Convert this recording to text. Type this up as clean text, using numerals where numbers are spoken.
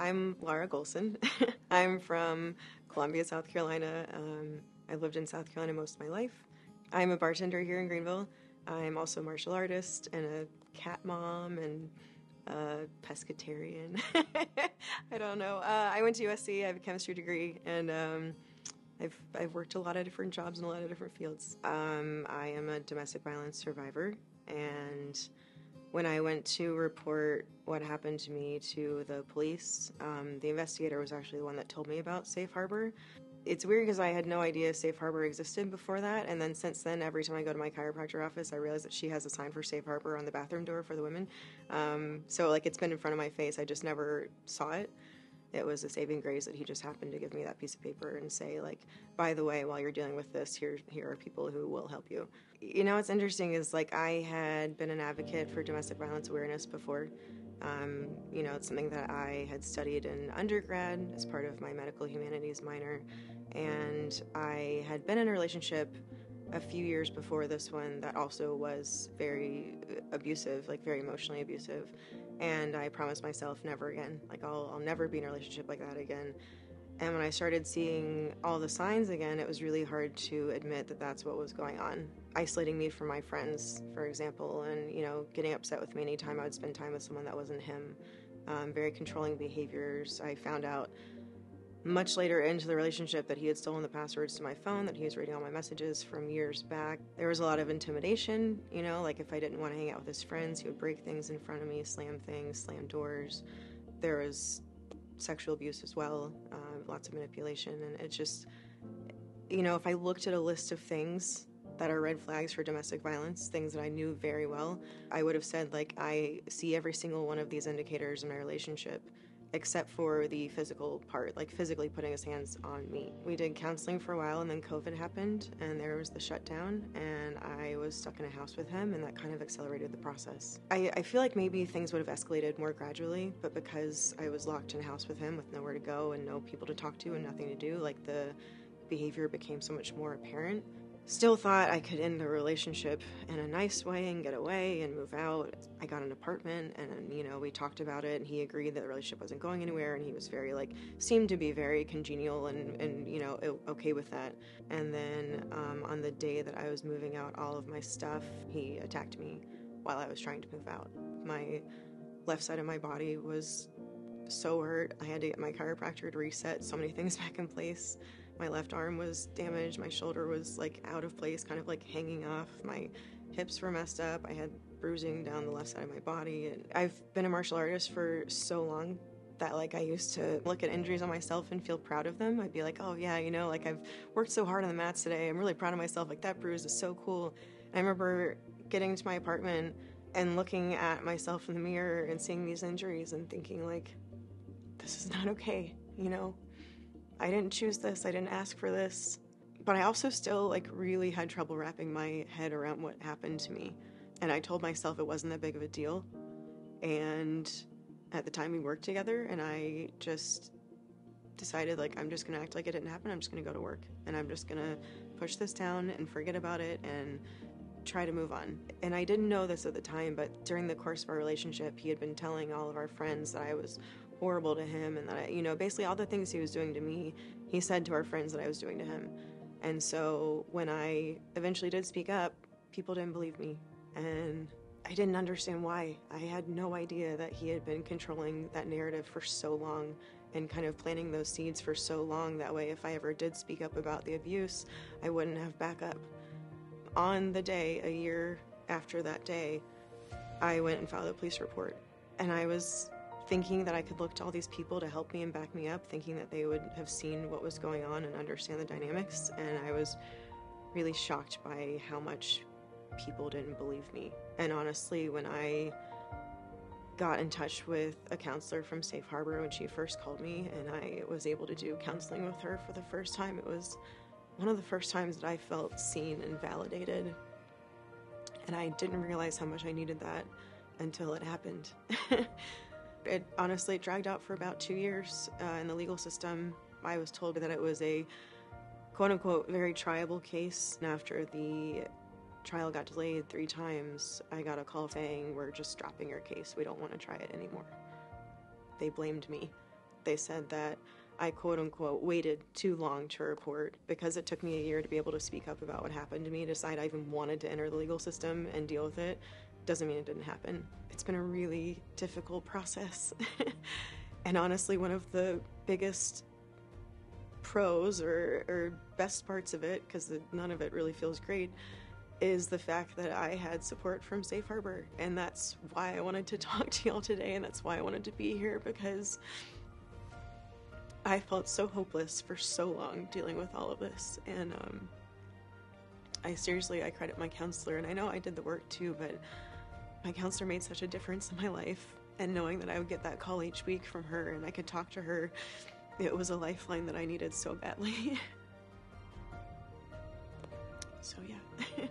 I'm Laura Golson. I'm from Columbia, South Carolina. I've lived in South Carolina most of my life. I'm a bartender here in Greenville. I'm also a martial artist and a cat mom and a pescatarian. I don't know. I went to USC. I have a chemistry degree, and I've worked a lot of different jobs in a lot of different fields. I am a domestic violence survivor, and when I went to report what happened to me to the police, the investigator was actually the one that told me about Safe Harbor. It's weird because I had no idea Safe Harbor existed before that, and then since then, every time I go to my chiropractor office, I realize that she has a sign for Safe Harbor on the bathroom door for the women. So, it's been in front of my face. I just never saw it. It was a saving grace that he just happened to give me that piece of paper and say, by the way, while you're dealing with this, here are people who will help you. You know, what's interesting is, I had been an advocate for domestic violence awareness before. It's something that I had studied in undergrad as part of my medical humanities minor, and I had been in a relationship a few years before this one that also was very abusive, very emotionally abusive, and I promised myself never again. I'll never be in a relationship like that again. And when I started seeing all the signs again, it was really hard to admit that that's what was going on. Isolating me from my friends, for example, and, getting upset with me anytime I would spend time with someone that wasn't him. Very controlling behaviors. I found out much later into the relationship that he had stolen the passwords to my phone, that he was reading all my messages from years back. There was a lot of intimidation, if I didn't want to hang out with his friends, he would break things in front of me, slam things, slam doors. There was sexual abuse as well, lots of manipulation, and it just, if I looked at a list of things that are red flags for domestic violence, things that I knew very well, I would have said, I see every single one of these indicators in my relationship, except for the physical part, physically putting his hands on me. We did counseling for a while, and then COVID happened, and there was the shutdown, and I was stuck in a house with him, and that kind of accelerated the process. I feel like maybe things would have escalated more gradually, but because I was locked in a house with him with nowhere to go and no people to talk to and nothing to do, the behavior became so much more apparent. Still thought I could end the relationship in a nice way and get away and move out. I got an apartment and, we talked about it, and he agreed that the relationship wasn't going anywhere, and he was very, seemed to be very congenial and okay with that. And then on the day that I was moving out all of my stuff, he attacked me while I was trying to move out. My left side of my body was so hurt. I had to get my chiropractor to reset so many things back in place. My left arm was damaged. My shoulder was out of place, kind of hanging off. My hips were messed up. I had bruising down the left side of my body. And I've been a martial artist for so long that I used to look at injuries on myself and feel proud of them. I'd be like, oh yeah, I've worked so hard on the mats today. I'm really proud of myself. That bruise is so cool. And I remember getting to my apartment and looking at myself in the mirror and seeing these injuries and thinking this is not okay, I didn't choose this, I didn't ask for this. But I also still really had trouble wrapping my head around what happened to me. And I told myself it wasn't that big of a deal. And at the time we worked together, and I just decided I'm just gonna act like it didn't happen. I'm just gonna go to work, and I'm just gonna push this down and forget about it and try to move on. And I didn't know this at the time, but during the course of our relationship, he had been telling all of our friends that I was horrible to him, and that I, basically all the things he was doing to me, he said to our friends that I was doing to him. And so when I eventually did speak up, people didn't believe me, and I didn't understand why. I had no idea that he had been controlling that narrative for so long and kind of planting those seeds for so long. That way, if I ever did speak up about the abuse, I wouldn't have backup. On the day, a year after that day, I went and filed a police report, and I was thinking that I could look to all these people to help me and back me up, thinking that they would have seen what was going on and understand the dynamics, and I was really shocked by how much people didn't believe me. And honestly, when I got in touch with a counselor from Safe Harbor when she first called me, and I was able to do counseling with her for the first time, it was one of the first times that I felt seen and validated. And I didn't realize how much I needed that until it happened. It honestly dragged out for about 2 years in the legal system. I was told that it was a quote-unquote very triable case. And after the trial got delayed 3 times, I got a call saying, we're just dropping your case. We don't want to try it anymore. They blamed me. they said that I quote unquote waited too long to report because it took me a year to be able to speak up about what happened to me, decide I even wanted to enter the legal system and deal with it. Doesn't mean it didn't happen. It's been a really difficult process. And honestly, one of the biggest pros or best parts of it, because none of it really feels great, is the fact that I had support from Safe Harbor. And that's why I wanted to talk to y'all today, and that's why I wanted to be here, because I felt so hopeless for so long dealing with all of this. And I credit my counselor, and I know I did the work too, but my counselor made such a difference in my life. And knowing that I would get that call each week from her and I could talk to her, it was a lifeline that I needed so badly. So yeah.